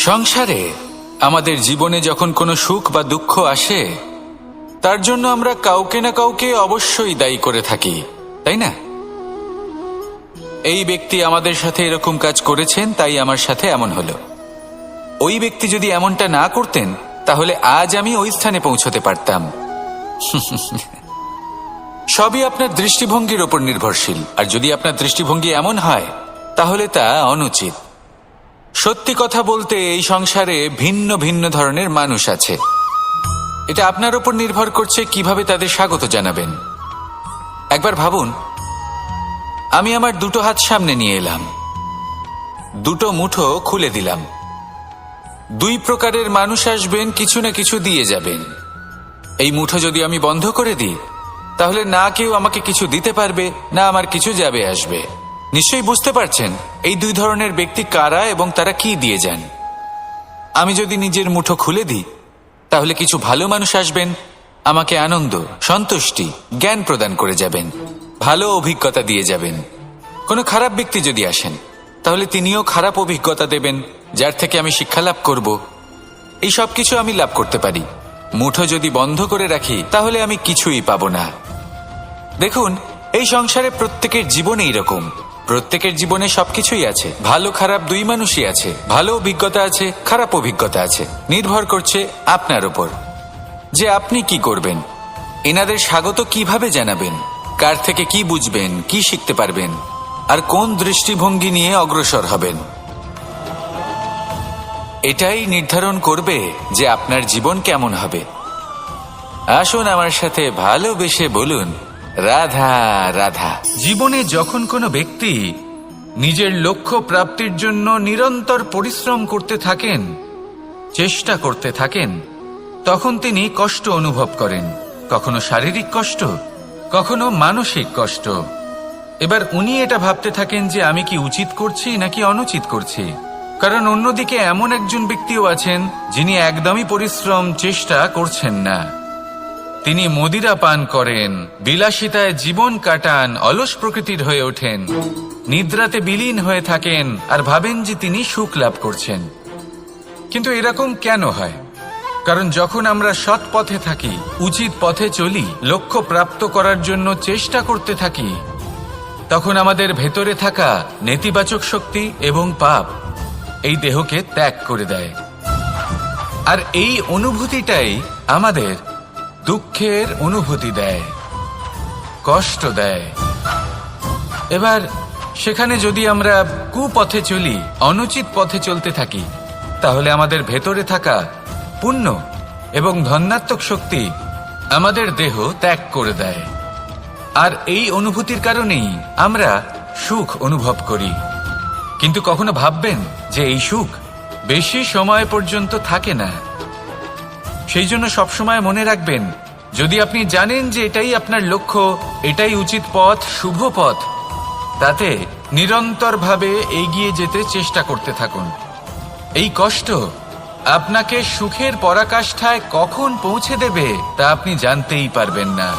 সংসারে আমাদের জীবনে যখন কোনো সুখ বা দুঃখ আসে, তার জন্য আমরা কাউকে না কাউকে অবশ্যই দায়ী করে থাকি, তাই না? এই ব্যক্তি আমাদের সাথে এরকম কাজ করেছেন, তাই আমার সাথে এমন হলো। ওই ব্যক্তি যদি এমনটা না করতেন, তাহলে আজ আমি ওই স্থানে পৌঁছতে পারতাম। সবই আপনার দৃষ্টিভঙ্গির ওপর নির্ভরশীল, আর যদি আপনার দৃষ্টিভঙ্গি এমন হয়, তাহলে তা অনুচিত। সত্যি কথা বলতে, এই সংসারে ভিন্ন ভিন্ন ধরনের মানুষ আছে। এটা আপনার উপর নির্ভর করছে কিভাবে তাদের স্বাগত জানাবেন। একবার ভাবুন, আমি আমার দুটো হাত সামনে নিয়ে এলাম, দুটো মুঠো খুলে দিলাম। দুই প্রকারের মানুষ আসবেন, কিছু না কিছু দিয়ে যাবেন। এই মুঠো যদি আমি বন্ধ করে দিই, তাহলে না কেউ আমাকে কিছু দিতে পারবে, না আমার কিছু যাবে আসবে। নিশ্চয়ই বুঝতে পারছেন এই দুই ধরনের ব্যক্তি কারা এবং তারা কি দিয়ে যান। আমি যদি নিজের মুঠো খুলে দিই, তাহলে কিছু ভালো মানুষ আসবেন, আমাকে আনন্দ, সন্তুষ্টি, জ্ঞান প্রদান করে যাবেন, ভালো অভিজ্ঞতা দিয়ে যাবেন। কোনো খারাপ ব্যক্তি যদি আসেন, তাহলে তিনিও খারাপ অভিজ্ঞতা দেবেন, যার থেকে আমি শিক্ষা লাভ করব। এই সব কিছু আমি লাভ করতে পারি। মুঠো যদি বন্ধ করে রাখি, তাহলে আমি কিছুই পাবো না। দেখুন, এই সংসারে প্রত্যেকের জীবনে এইরকম। প্রত্যেকের জীবনে সবকিছুই আছে, ভালো খারাপ দুই মানুষই আছে। ভালো অভিজ্ঞতা আছে, খারাপ অভিজ্ঞতা আছে। নির্ভর করছে আপনার উপর যে আপনি কি করবেন, এনাদের স্বাগত কিভাবে জানাবেন, কার থেকে কি বুঝবেন, কি শিখতে পারবেন, আর কোন দৃষ্টিভঙ্গি নিয়ে অগ্রসর হবেন। এটাই নির্ধারণ করবে যে আপনার জীবন কেমন হবে। আসুন আমার সাথে ভালোবেসে বলুন, রাধা রাধা। জীবনে যখন কোনো ব্যক্তি নিজের লক্ষ্য প্রাপ্তির জন্য নিরন্তর পরিশ্রম করতে থাকেন, চেষ্টা করতে থাকেন, তখন তিনি কষ্ট অনুভব করেন। কখনো শারীরিক কষ্ট, কখনো মানসিক কষ্ট। এবার উনি এটা ভাবতে থাকেন যে আমি কি উচিত করছি নাকি অনুচিত করছি। কারণ অন্যদিকে এমন একজন ব্যক্তিও আছেন যিনি একদমই পরিশ্রম, চেষ্টা করছেন না। তিনি মদিরা পান করেন, বিলাসিতায় জীবন কাটান, অলস প্রকৃতির হয়ে ওঠেন, নিদ্রাতে বিলীন হয়ে থাকেন আর ভাবেন যে তিনি সুখ লাভ করছেন। কিন্তু এরকম কেন হয়? কারণ যখন আমরা সৎ পথে থাকি, উচিত পথে চলি, লক্ষ্য প্রাপ্ত করার জন্য চেষ্টা করতে থাকি, তখন আমাদের ভেতরে থাকা নেতিবাচক শক্তি এবং পাপ এই দেহকে ত্যাগ করে দেয়। আর এই অনুভূতিটাই আমাদের দুঃখের অনুভূতি দেয়, কষ্ট দেয়। এবার সেখানে যদি আমরা কুপথে চলি, অনুচিত পথে চলতে থাকি, তাহলে আমাদের ভেতরে থাকা পুণ্য এবং ধনাত্মক শক্তি আমাদের দেহ ত্যাগ করে দেয়। আর এই অনুভূতির কারণেই আমরা সুখ অনুভব করি। কিন্তু কখনো ভাববেন যে এই সুখ বেশি সময় পর্যন্ত থাকে না। সেই জন্য সবসময় মনে রাখবেন, যদি আপনি জানেন যে এটাই আপনার লক্ষ্য, এটাই উচিত পথ, শুভ পথ, তাতে নিরন্তরভাবে এগিয়ে যেতে চেষ্টা করতে থাকুন। এই কষ্ট আপনাকে সুখের পরাকাষ্ঠায় কখন পৌঁছে দেবে তা আপনি জানতেই পারবেন না।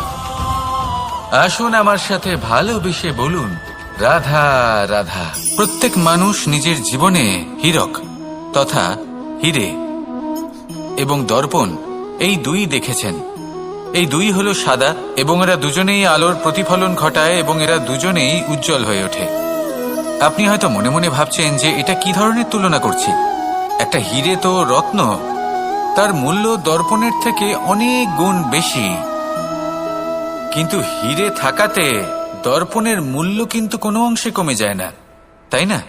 আসুন আমার সাথে ভালোবেসে বলুন, রাধা রাধা। প্রত্যেক মানুষ নিজের জীবনে হীরক তথা হীরে এবং দর্পণ এই দুই দেখেছেন। এই দুই হলো সাদা এবং এরা দুজনেই আলোর প্রতিফলন ঘটায় এবং এরা দুজনেই উজ্জ্বল হয়ে ওঠে। আপনি হয়তো মনে মনে ভাবছেন যে এটা কি ধরনের তুলনা করছি। একটা হীরে তো রত্ন, তার মূল্য দর্পণের থেকে অনেক গুণ বেশি। কিন্তু হীরে থাকাতে দর্পণের মূল্য কিন্তু কোনো অংশে কমে যায় না, তাই না?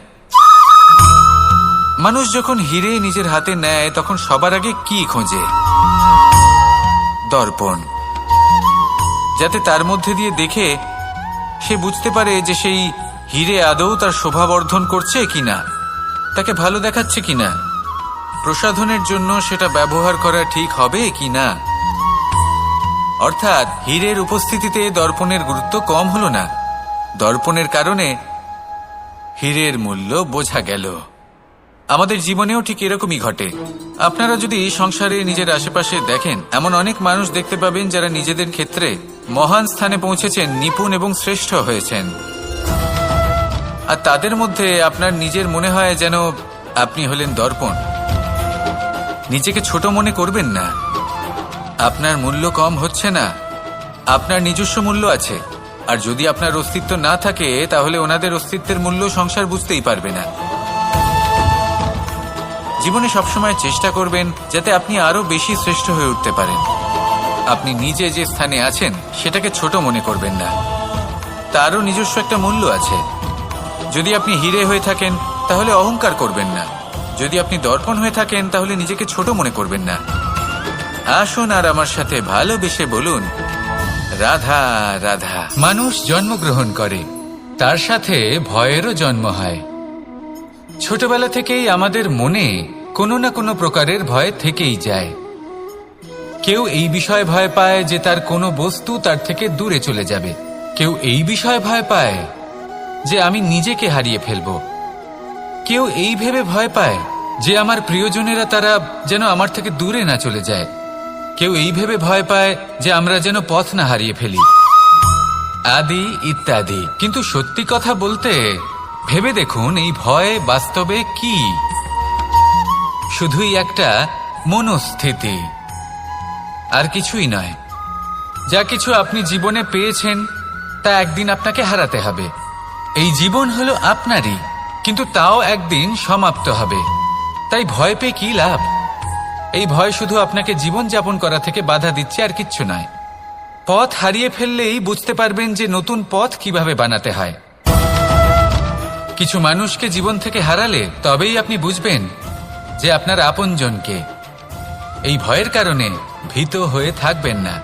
মানুষ যখন হীরে নিজের হাতে নেয়, তখন সবার আগে কি খোঁজে? দর্পণ, যাতে তার মধ্যে দিয়ে দেখে সে বুঝতে পারে যে সেই হীরে আদৌ তার শোভাবর্ধন করছে কিনা, তাকে ভালো দেখাচ্ছে কিনা, প্রসাধনের জন্য সেটা ব্যবহার করা ঠিক হবে কিনা। অর্থাৎ হীরের উপস্থিতিতে দর্পণের গুরুত্ব কম হলো না। দর্পণের কারণে হীরের মূল্য বোঝা গেল। আমাদের জীবনেও ঠিক এরকমই ঘটে। আপনারা যদি সংসারে নিজের আশেপাশে দেখেন, এমন অনেক মানুষ দেখতে পাবেন যারা নিজেদের ক্ষেত্রে মহান স্থানে পৌঁছেছেন, নিপুণ এবং শ্রেষ্ঠ হয়েছেন। আর তাদের মধ্যে আপনার নিজের মনে হয় যেন আপনি হলেন দর্পণ। নিজেকে ছোট মনে করবেন না। আপনার মূল্য কম হচ্ছে না, আপনার নিজস্ব মূল্য আছে। আর যদি আপনার অস্তিত্ব না থাকে তাহলে ওনাদের অস্তিত্বের মূল্য সংসার বুঝতেই পারবে না। জীবনে সবসময় চেষ্টা করবেন যাতে আপনি আরো বেশি শ্রেষ্ঠ হয়ে উঠতে পারেন। আপনি নিজে যে স্থানে আছেন সেটাকে ছোট মনে করবেন না, তারও নিজস্ব একটা মূল্য আছে। যদি আপনি হিরে হয়ে থাকেন তাহলে অহংকার করবেন না, যদি আপনি দর্পণ হয়ে থাকেন তাহলে নিজেকে ছোট মনে করবেন না। আসুন আর আমার সাথে ভালোবেসে বলুন, রাধা রাধা। মানুষ জন্মগ্রহণ করে, তার সাথে ভয়েরও জন্ম হয়। ছোটবেলা থেকেই আমাদের মনে কোনো না কোনো প্রকারের ভয় থেকেই যায়। কেউ এই বিষয়ে ভয় পায় যে তার কোনো বস্তু তার থেকে দূরে চলে যাবে, কেউ এই বিষয়ে ভয় পায় যে আমি নিজেকে হারিয়ে ফেলব, কেউ এই ভেবে ভয় পায় যে আমার প্রিয়জনেরা তারা যেন আমার থেকে দূরে না চলে যায়, কেউ এই ভেবে ভয় পায় যে আমরা যেন পথ না হারিয়ে ফেলি, আদি ইত্যাদি। কিন্তু সত্যি কথা বলতে ভেবে দেখুন, এই ভয় বাস্তবে কি? শুধুই একটা মনস্থিতি, আর কিছুই নয়। যা কিছু আপনি জীবনে পেয়েছেন তা একদিন আপনাকে হারাতে হবে। এই জীবন হলো আপনারই, কিন্তু তাও একদিন সমাপ্ত হবে। তাই ভয় পেয়ে কি লাভ? এই ভয় শুধু আপনাকে জীবন যাপন করা থেকে বাধা দিচ্ছে, আর কিচ্ছু নয়। পথ হারিয়ে ফেললেই বুঝতে পারবেন যে নতুন পথ কিভাবে বানাতে হয়। কিছু মানুষকে জীবন থেকে হারালে তবেই আপনি বুঝবেন যে আপনার আপনজনকে। এই ভয়ের কারণে ভীত হয়ে থাকবেন না।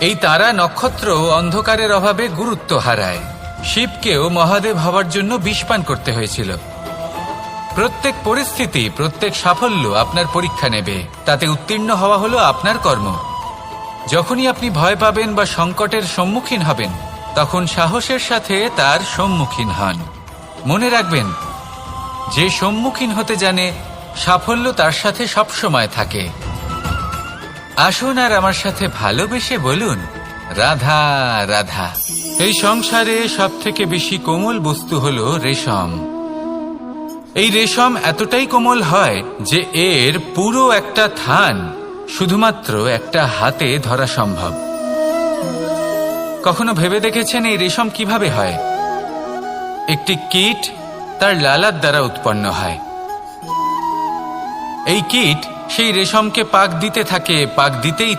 এই তারা নক্ষত্র অন্ধকারের অভাবে গুরুত্ব হারায়। শিবকেও মহাদেব হওয়ার জন্য বিষপান করতে হয়েছিল। প্রত্যেক পরিস্থিতি, প্রত্যেক সাফল্য আপনার পরীক্ষা নেবে, তাতে উত্তীর্ণ হওয়া হলো আপনার কর্ম। যখনই আপনি ভয় পাবেন বা সংকটের সম্মুখীন হবেন, তখন সাহসের সাথে তার সম্মুখীন হন। মনে রাখবেন, যে সম্মুখীন হতে জানে সাফল্য তার সাথে সবসময় থাকে। আসুন আর আমার সাথে ভালোবেসে বলুন, রাধা রাধা। এই সংসারে সব থেকে বেশি কোমল বস্তু হলো রেশম। এই রেশম এতটাই কোমল হয় যে এর পুরো একটা থান শুধুমাত্র একটা হাতে ধরা সম্ভব। কখনো ভেবে দেখেছেন এই রেশম কিভাবে হয়? একটি কীট তার লালার দ্বারা উৎপন্ন হয়। এই কীট সেই রেশমকে পাক দিতে থাকে, পাক দিতেই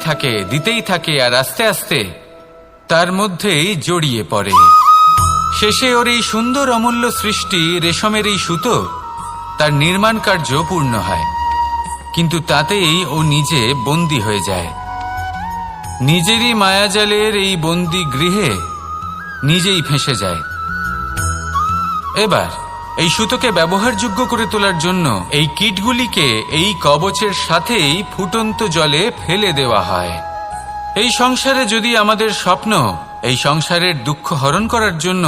থাকে, আর আস্তে আস্তে তার মধ্যেই জড়িয়ে পড়ে। শেষে ওর এই সুন্দর অমূল্য সৃষ্টি রেশমের এই সুতো, তার নির্মাণ কার্য পূর্ণ হয়। কিন্তু তাতেই ও নিজে বন্দী হয়ে যায়। নিজেরই মায়াজালের এই বন্দী গৃহে নিজেই ফেঁসে যায়। এবার এই সুতোকে ব্যবহারযোগ্য করে তোলার জন্য এই কীটগুলিকে এই কবচের সাথেই ফুটন্ত জলে ফেলে দেওয়া হয়। এই সংসারে যদি আমাদের স্বপ্ন এই সংসারের দুঃখ হরণ করার জন্য,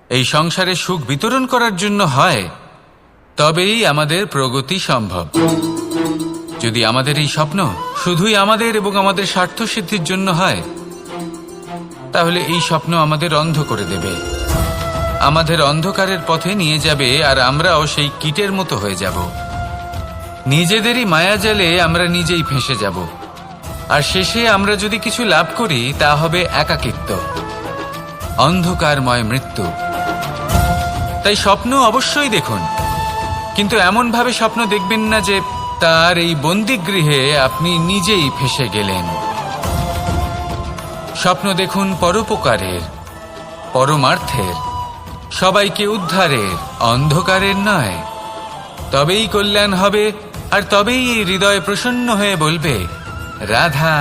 এই সংসারে সুখ বিতরণ করার জন্য হয়, তবেই আমাদের প্রগতি সম্ভব। যদি আমাদের এই স্বপ্ন শুধুই আমাদের এবং আমাদের স্বার্থ সিদ্ধির জন্য হয়, তাহলে এই স্বপ্ন আমাদের অন্ধ করে দেবে, আমাদের অন্ধকারের পথে নিয়ে যাবে, আর আমরাও সেই কীটের মতো হয়ে যাব। নিজেদেরই মায়াজালে আমরা নিজেই ফেঁসে যাব, আর শেষে আমরা যদি কিছু লাভ করি তা হবে একাকিত্ব, অন্ধকারময় মৃত্যু। তাই স্বপ্ন অবশ্যই দেখুন, কিন্তু এমনভাবে স্বপ্ন দেখবেন না যে তার এই বন্দিগৃহে আপনি নিজেই ফেঁসে গেলেন। স্বপ্ন দেখুন পরোপকারের, পরমার্থের, সবাইকে উদ্ধারের, অন্ধকারের নয়। তবেই কল্যাণ হবে, আর তবেই এই হৃদয় প্রসন্ন হয়ে বলবে, রাধা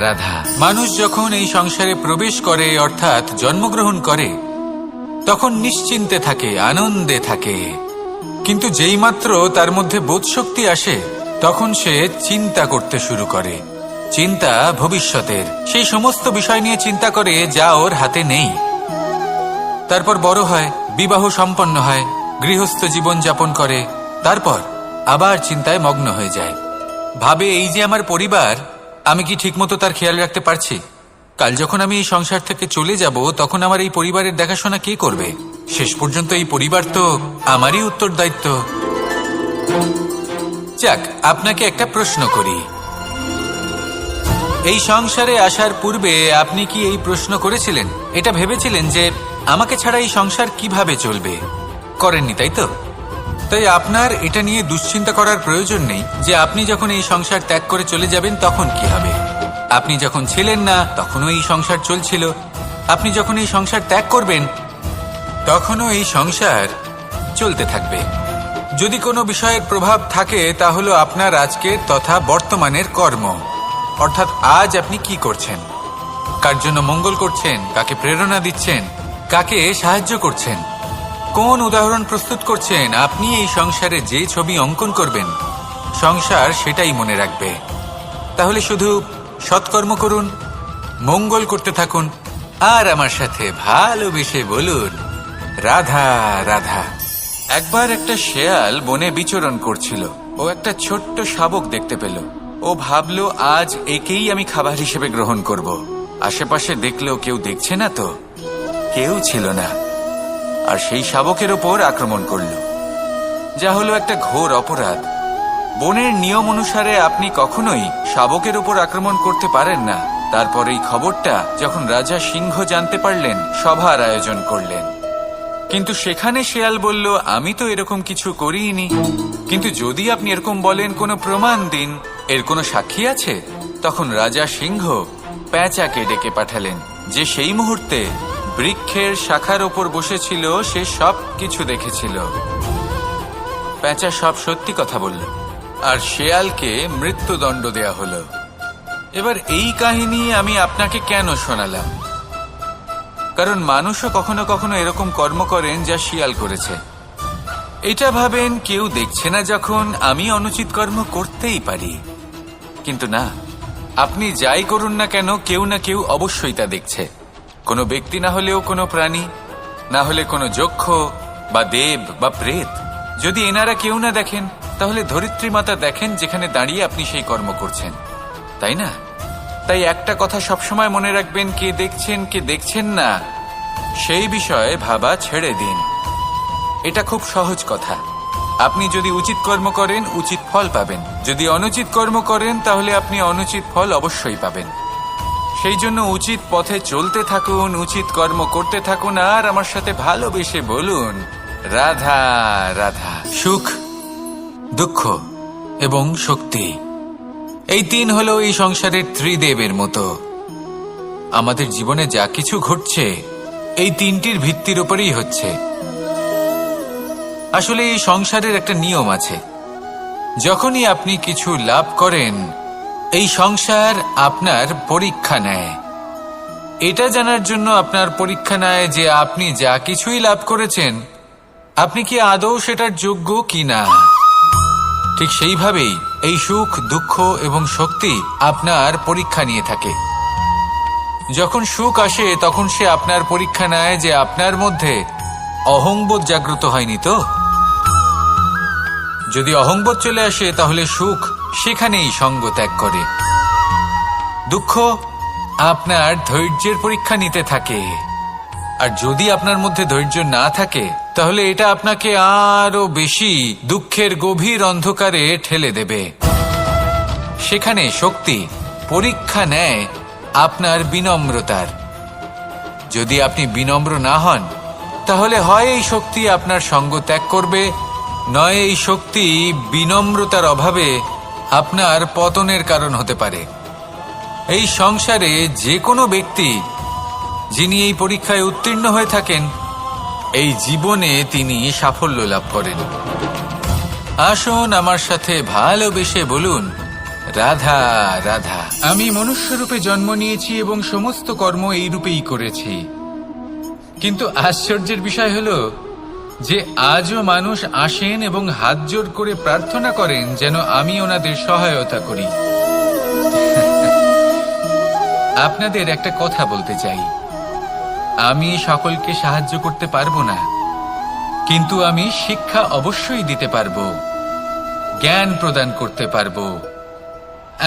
রাধা। মানুষ যখন এই সংসারে প্রবেশ করে, অর্থাৎ জন্মগ্রহণ করে, তখন নিশ্চিন্তে থাকে, আনন্দে থাকে। কিন্তু যেইমাত্র তার মধ্যে বোধশক্তি আসে, তখন সে চিন্তা করতে শুরু করে। চিন্তা ভবিষ্যতের, সেই সমস্ত বিষয় নিয়ে চিন্তা করে যা ওর হাতে নেই। তারপর বড় হয়, বিবাহ সম্পন্ন হয়, গৃহস্থ জীবন যাপন করে, তারপর আবার চিন্তায় মগ্ন হয়ে যায়। ভাবে, এই যে আমার পরিবার, আমি কি ঠিকমতো তার খেয়াল রাখতে পারছি? কাল যখন আমি এই সংসার থেকে চলে যাব, তখন আমার এই পরিবারের দেখাশোনা কে করবে? শেষ পর্যন্ত এই পরিবার তো আমারই উত্তরদায়িত্ব। যাক, আপনাকে একটা প্রশ্ন করি। এই সংসারে আসার পূর্বে আপনি কি এই প্রশ্ন করেছিলেন, এটা ভেবেছিলেন যে আমাকে ছাড়া এই সংসার কিভাবে চলবে? করেননি, তাই তো? তাই আপনার এটা নিয়ে দুশ্চিন্তা করার প্রয়োজন নেই যে আপনি যখন এই সংসার ত্যাগ করে চলে যাবেন তখন কি হবে। আপনি যখন ছিলেন না তখনও এই সংসার চলছিল, আপনি যখন এই সংসার ত্যাগ করবেন তখনও এই সংসার চলতে থাকবে। যদি কোনো বিষয়ের প্রভাব থাকে তা হলো আপনার আজকের তথা বর্তমানের কর্ম, অর্থাৎ আজ আপনি কি করছেন, কার জন্য মঙ্গল করছেন, কাকে প্রেরণা দিচ্ছেন, কাকে সাহায্য করছেন, কোন উদাহরণ প্রস্তুত করছেন। আপনি এই সংসারে যে ছবি অঙ্কন করবেন সংসার সেটাই মনে রাখবে। তাহলে শুধু সৎকর্ম করুন, মঙ্গল করতে থাকুন, আর আমার সাথে ভালোবেসে বলুন রাধা রাধা। একবার একটা শেয়াল বনে বিচরণ করছিল। ও একটা ছোট্ট শাবক দেখতে পেল। ও ভাবলো আজ একেই আমি খাবার হিসেবে গ্রহণ করব। আশেপাশে দেখলো কেউ দেখছে না, তো কেউ ছিল না, আর সেই শাবকের ওপর আক্রমণ করল, যা হলো একটা ঘোর অপরাধ। বনের নিয়ম অনুসারে আপনি কখনোই শাবকের উপর আক্রমণ করতে পারেন না। তারপর এই খবরটা যখন রাজা সিংহ জানতে পারলেন, সভার আয়োজন করলেন। কিন্তু সেখানে শেয়াল বলল, আমি তো এরকম কিছু করিনি। কিন্তু যদি আপনি এরকম বলেন, কোনো প্রমাণ দিন, এর কোনো সাক্ষী আছে? তখন রাজা সিংহ পেঁচাকে ডেকে পাঠালেন, যে সেই মুহূর্তে বৃক্ষের শাখার ওপর বসেছিল, সে সব কিছু দেখেছিল। পেঁচা সব সত্যি কথা বলল, আর শেয়ালকে মৃত্যুদণ্ড দেয়া হলো। এবার এই কাহিনী আমি আপনাকে কেন শোনালাম? কারণ মানুষও কখনো কখনো এরকম কর্ম করেন যা শিয়াল করেছে। এটা ভাবেন কেউ দেখছে না, যখন আমি অনুচিত কর্ম করতেই পারি। কিন্তু না, আপনি যাই করুন না কেন, কেউ না কেউ অবশ্যই তা দেখছে। কোনো ব্যক্তি না হলেও কোনো প্রাণী, না হলে কোনো যক্ষ বা দেব বা প্রেত। যদি এনারা কেউ না দেখেন, তাহলে ধরিত্রী মাতা দেখেন, যেখানে দাঁড়িয়ে আপনি সেই কর্ম করছেন, তাই না? তাই একটা কথা সবসময় মনে রাখবেন, কে দেখছেন কে দেখছেন না সেই বিষয়ে ভাবা ছেড়ে দিন। এটা খুব সহজ কথা। আপনি যদি উচিত কর্ম করেন, উচিত ফল পাবেন। যদি অনুচিত কর্ম করেন, তাহলে আপনি অনুচিত ফল অবশ্যই পাবেন। সেই জন্য উচিত পথে চলতে থাকুন, উচিত কর্ম করতে থাকুন, আর আমার সাথে ভালোবেসে বলুন রাধা রাধা। সুখ, দুঃখ এবং শক্তি, এই তিন হলো এই সংসারের ত্রিদেবের মতো। আমাদের জীবনে যা কিছু ঘটছে এই তিনটির ভিত্তির উপরেই হচ্ছে। আসলে এই সংসারের একটা নিয়ম আছে, যখনই আপনি কিছু লাভ করেন, এই সংসার আপনার পরীক্ষা নেয়। এটা জানার জন্য আপনার পরীক্ষা নেয় যে আপনি যা কিছুই লাভ করেছেন, আপনি কি আদৌ সেটার যোগ্য কিনা। ঠিক সেইভাবেই এই সুখ, দুঃখ এবং শক্তি আপনার পরীক্ষা নিয়ে থাকে। যখন সুখ আসে, তখন সে আপনার পরীক্ষা নেয় যে আপনার মধ্যে অহংবোধ জাগ্রত হয়নি তো। যদি অহংবোধ চলে আসে, তাহলে সুখ সেখানেই সঙ্গ ত্যাগ করে। দুঃখ আপনার ধৈর্যের পরীক্ষা নিতে থাকে, আর যদি আপনার মধ্যে ধৈর্য না থাকে, তাহলে এটা আপনাকে আরো বেশি দুঃখের গভীর অন্ধকারে ঠেলে দেবে। সেখানে শক্তি পরীক্ষা নেয় আপনার বিনম্রতার। যদি আপনি বিনম্র না হন, তাহলে হয় এই শক্তি আপনার সঙ্গ ত্যাগ করবে, নয় এই শক্তি বিনম্রতার অভাবে আপনার পতনের কারণ হতে পারে। এই সংসারে যে কোনো ব্যক্তি যিনি এই পরীক্ষায় উত্তীর্ণ হয়ে থাকেন, এই জীবনে তিনি সাফল্য লাভ করেন। আসুন আমার সাথে ভালোবেসে বলুন রাধা রাধা। আমি মনুষ্য রূপে জন্ম নিয়েছি এবং সমস্ত কর্ম এই রূপেই করেছি। কিন্তু আশ্চর্যের বিষয় হলো যে আজও মানুষ আসেন এবং হাত জোর করে প্রার্থনা করেন যেন আমি ওনাদের সহায়তা করি। আপনাদের একটা কথা বলতে চাই, আমি সকলকে সাহায্য করতে পারবো না, কিন্তু আমি শিক্ষা অবশ্যই দিতে পারবো, জ্ঞান প্রদান করতে পারবো।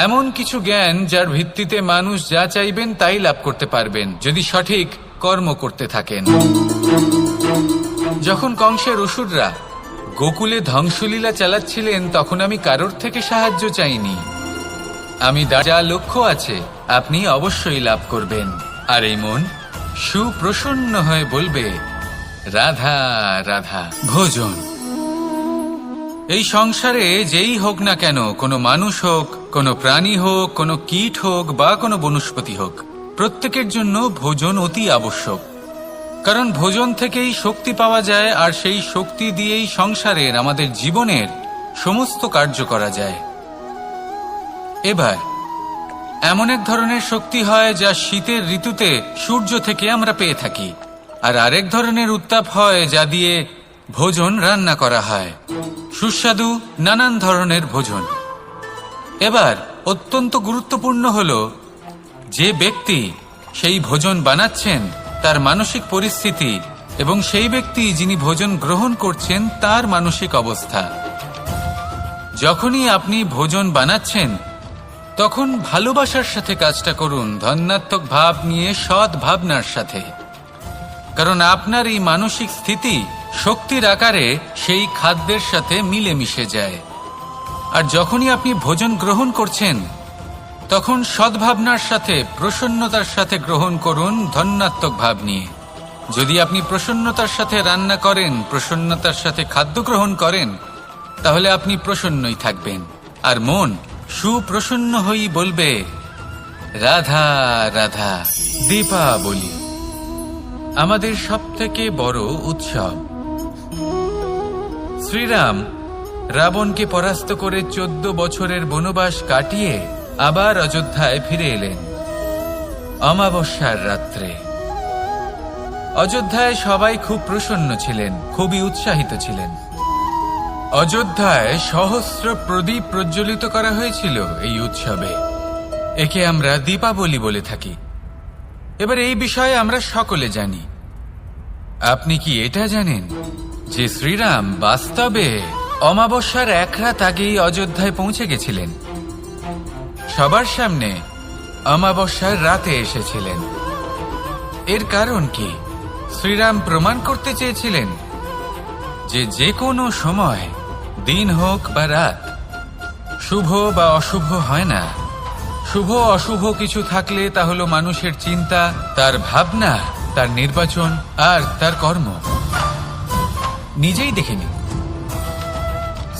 এমন কিছু জ্ঞান যার ভিত্তিতে মানুষ যা চাইবেন তাই লাভ করতে পারবেন, যদি সঠিক কর্ম করতে থাকেন। যখন কংসের অসুররা গোকুলে ধ্বংসলীলা চালাচ্ছিলেন তখন আমি কারোর থেকে সাহায্য চাইনি। আমি যা লক্ষ্য আছে আপনি অবশ্যই লাভ করবেন। আর এই মন সুপ্রসন্ন হয়ে বলবে, রাধা রাধা। ভোজন এই সংসারে যেই হোক না কেন, কোনো মানুষ হোক, কোনো প্রাণী হোক, কোনো কীট হোক বা কোনো বনস্পতি হোক, প্রত্যেকের জন্য ভোজন অতি আবশ্যক। কারণ ভোজন থেকেই শক্তি পাওয়া যায়, আর সেই শক্তি দিয়েই সংসারের, আমাদের জীবনের সমস্ত কার্য করা যায়। এবার এমন এক ধরনের শক্তি হয় যা শীতের ঋতুতে সূর্য থেকে আমরা পেয়ে থাকি, আর আরেক ধরনের উত্তাপ হয় যা দিয়ে ভোজন রান্না করা হয়, সুস্বাদু নানান ধরনের ভোজন। এবার অত্যন্ত গুরুত্বপূর্ণ হলো যে ব্যক্তি সেই ভোজন বানাচ্ছেন তার মানসিক পরিস্থিতি এবং সেই ব্যক্তি যিনি ভোজন গ্রহণ করছেন তার মানসিক অবস্থা। যখনই আপনি ভোজন বানাচ্ছেন তখন ভালোবাসার সাথে কাজটা করুন, ধন্যাত্মক ভাব নিয়ে, সৎ ভাবনার সাথে। কারণ আপনার এই মানসিক স্থিতি শক্তির আকারে সেই খাদ্যের সাথে মিলেমিশে যায়। আর যখনই আপনি ভোজন গ্রহণ করছেন তখন সদ্ভাবনার সাথে, প্রসন্নতার সাথে গ্রহণ করুন, ধন্যাত্মক ভাব নিয়ে। যদি আপনি প্রসন্নতার সাথে রান্না করেন, প্রসন্নতার সাথে খাদ্য গ্রহণ করেন, তাহলে আপনি প্রসন্নই থাকবেন। আর মন সুপ্রসন্ন হয়েই বলবে, রাধা রাধা। দীপাবলি আমাদের সবথেকে বড় উৎসব। শ্রীরাম রাবণকে পরাস্ত করে 14 বছরের বনবাস কাটিয়ে আবার অযোধ্যায় ফিরে এলেন অমাবস্যার রাত্রে। অযোধ্যায় সবাই খুব প্রসন্ন ছিলেন, খুবই উৎসাহিত ছিলেন। অযোধ্যায় সহস্র প্রদীপ প্রজ্বলিত করা হয়েছিল এই উৎসবে। একে আমরা দীপাবলি বলে থাকি। এবার এই বিষয়ে আমরা সকলে জানি। আপনি কি এটা জানেন যে শ্রীরাম বাস্তবে অমাবস্যার এক রাত আগেই অযোধ্যায় পৌঁছে গেছিলেন? সবার সামনে অমাবস্যার রাতে এসেছিলেন। এর কারণ কি? শ্রীরাম প্রমাণ করতে চেয়েছিলেন যে যে কোনো সময়, দিন হোক বা রাত, শুভ বা অশুভ হয় না। শুভ অশুভ কিছু থাকলে তা হলো মানুষের চিন্তা, তার ভাবনা, তার নির্বাচন আর তার কর্ম। নিজেই দেখে নিন,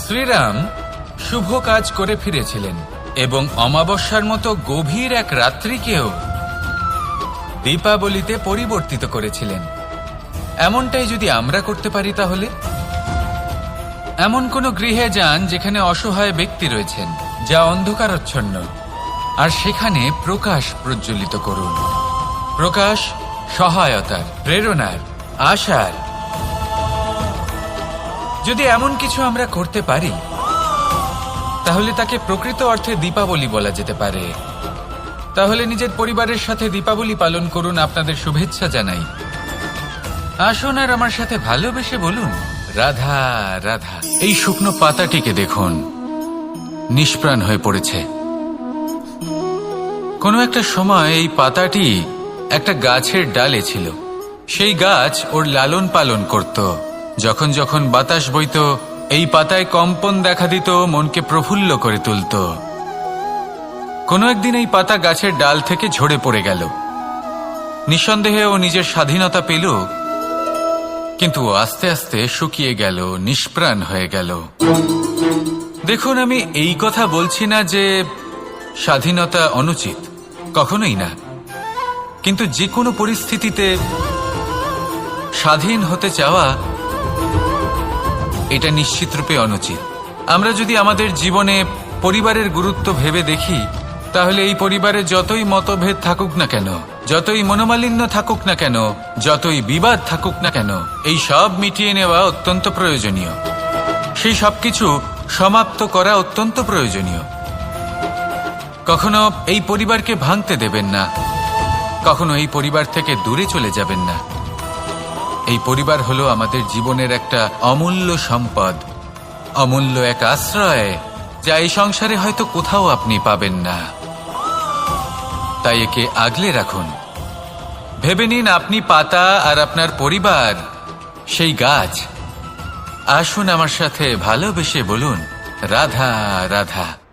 শ্রীরাম শুভ কাজ করে ফিরেছিলেন এবং অমাবস্যার মতো গভীর এক রাত্রিকেও দীপাবলিতে পরিবর্তিত করেছিলেন। এমনটাই যদি আমরা করতে পারি, তাহলে এমন কোন গৃহে যান যেখানে অসহায় ব্যক্তি রয়েছেন, যা অন্ধকারাচ্ছন্ন, আর সেখানে প্রকাশ প্রজ্বলিত করুন। প্রকাশ সহায়তার, প্রেরণার, আশার। যদি এমন কিছু আমরা করতে পারি তাহলে তাকে প্রকৃত অর্থে দীপাবলি বলা যেতে পারে। তাহলে নিজের পরিবারের সাথে দীপাবলি পালন করুন। আপনাদের শুভেচ্ছা জানাই। আসুন আর আমার সাথে ভালোবেসে বলুন, রাধা রাধা। এই শুকনো পাতাটিকে দেখুন, নিষ্প্রাণ হয়ে পড়েছে। কোনো একটা সময় এই পাতাটি একটা গাছের ডালে ছিল। সেই গাছ ওর লালন পালন করত। যখন যখন বাতাস বইত, এই পাতায় কম্পন দেখা দিত, মনকে প্রফুল্ল করে তুলত। কোনো একদিন এই পাতা গাছের ডাল থেকে ঝরে পড়ে গেল। নিঃসন্দেহে ও নিজের স্বাধীনতা পেল, কিন্তু আস্তে আস্তে শুকিয়ে গেল, নিষ্প্রাণ হয়ে গেল। দেখুন, আমি এই কথা বলছি না যে স্বাধীনতা অনুচিত, কখনোই না। কিন্তু যে কোনো পরিস্থিতিতে স্বাধীন হতে চাওয়া, এটা নিশ্চিতরূপে অনুচিত। আমরা যদি আমাদের জীবনে পরিবারের গুরুত্ব ভেবে দেখি, তাহলে এই পরিবারে যতই মতভেদ থাকুক না কেন, যতই মনোমালিন্য থাকুক না কেন, যতই বিবাদ থাকুক না কেন, এই সব মিটিয়ে নেওয়া অত্যন্ত প্রয়োজনীয়। সেই সবকিছু সমাপ্ত করা অত্যন্ত প্রয়োজনীয়। কখনো এই পরিবারকে ভাঙতে দেবেন না, কখনো এই পরিবার থেকে দূরে চলে যাবেন না। এই পরিবার হলো আমাদের জীবনের একটা অমূল্য সম্পদ, অমূল্য এক আশ্রয়, যা এই সংসারে হয়তো কোথাও আপনি পাবেন না। তাই একে আগলে রাখুন। ভেবে নিন, আপনি পাতা আর আপনার পরিবার সেই গাছ। আসুন আমার সাথে ভালোবেসে বলুন রাধা রাধা।